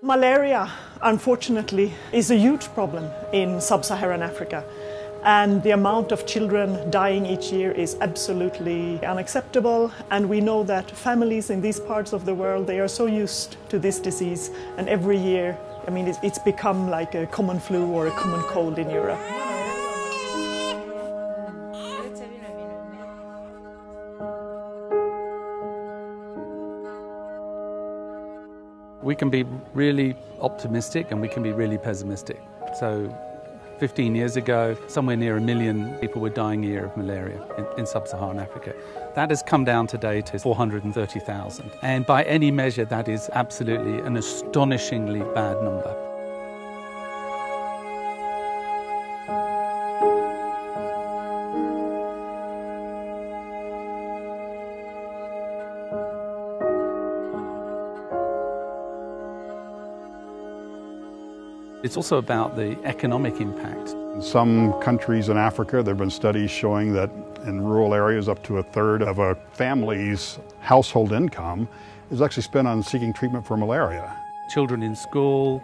Malaria, unfortunately, is a huge problem in sub-Saharan Africa. And the amount of children dying each year is absolutely unacceptable. And we know that families in these parts of the world, they are so used to this disease. And every year, I mean, it's become like a common flu or a common cold in Europe. We can be really optimistic and we can be really pessimistic. So 15 years ago, somewhere near 1 million people were dying a year of malaria in sub-Saharan Africa. That has come down today to 430,000. And by any measure, that is absolutely an astonishingly bad number. It's also about the economic impact. In some countries in Africa, there have been studies showing that in rural areas up to a third of a family's household income is actually spent on seeking treatment for malaria. Children in school,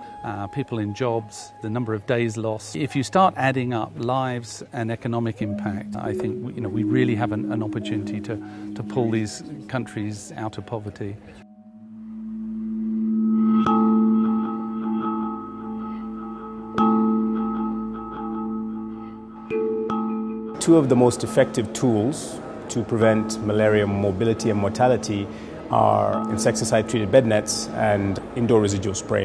people in jobs, the number of days lost. If you start adding up lives and economic impact, I think we really have an opportunity to pull these countries out of poverty. Two of the most effective tools to prevent malaria morbidity and mortality are insecticide-treated bed nets and indoor residual spray.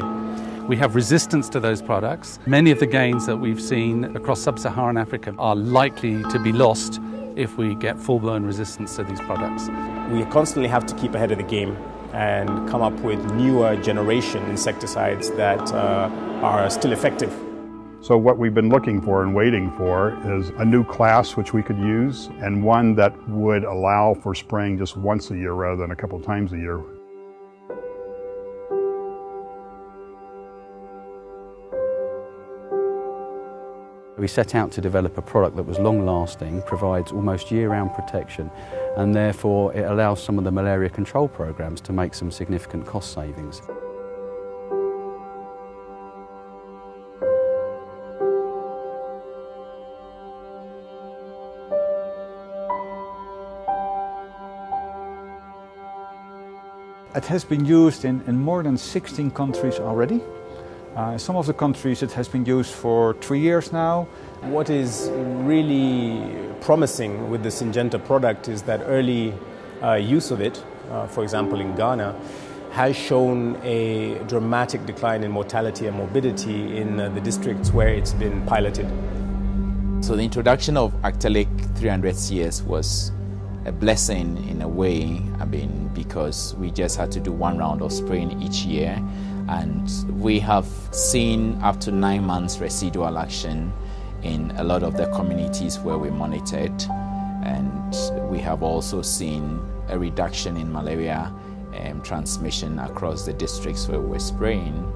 We have resistance to those products. Many of the gains that we've seen across sub-Saharan Africa are likely to be lost if we get full-blown resistance to these products. We constantly have to keep ahead of the game and come up with newer generation insecticides that are still effective. So what we've been looking for and waiting for is a new class which we could use, and one that would allow for spraying just once a year rather than a couple times a year. We set out to develop a product that was long-lasting, provides almost year-round protection, and therefore it allows some of the malaria control programs to make some significant cost savings. It has been used in more than 16 countries already. Some of the countries it has been used for 3 years now. What is really promising with the Syngenta product is that early use of it, for example in Ghana, has shown a dramatic decline in mortality and morbidity in the districts where it's been piloted. So the introduction of Actellic 300CS was a blessing in a way, because we just had to do one round of spraying each year, and we have seen up to 9 months residual action in a lot of the communities where we monitored, and we have also seen a reduction in malaria transmission across the districts where we're spraying.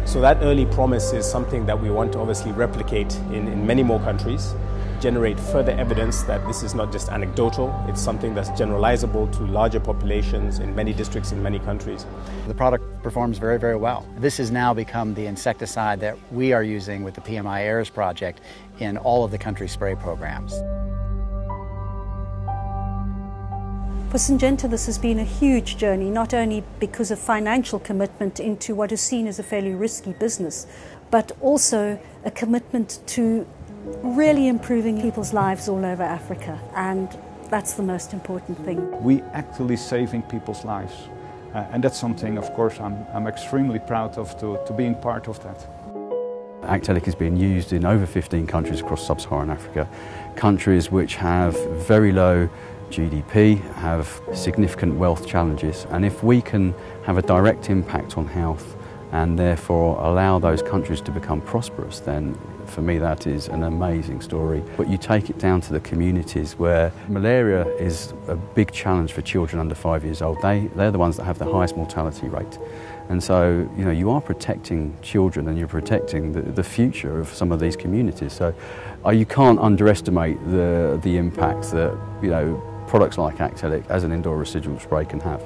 So that early promise is something that we want to obviously replicate in many more countries, generate further evidence that this is not just anecdotal, it's something that's generalizable to larger populations in many districts in many countries. The product performs very, very well. This has now become the insecticide that we are using with the PMI AIRS project in all of the country spray programs. For Syngenta, this has been a huge journey, not only because of financial commitment into what is seen as a fairly risky business, but also a commitment to really improving people's lives all over Africa, and that's the most important thing. We actually saving people's lives, and that's something, of course, I'm extremely proud of to being part of that. Actellic is being used in over 15 countries across sub-Saharan Africa, countries which have very low GDP, have significant wealth challenges, and if we can have a direct impact on health and therefore allow those countries to become prosperous, then for me that is an amazing story. But you take it down to the communities where malaria is a big challenge for children under 5 years old. They're the ones that have the highest mortality rate. And so, you are protecting children and you're protecting the future of some of these communities. So you can't underestimate the impact that, products like Actellic as an indoor residual spray can have.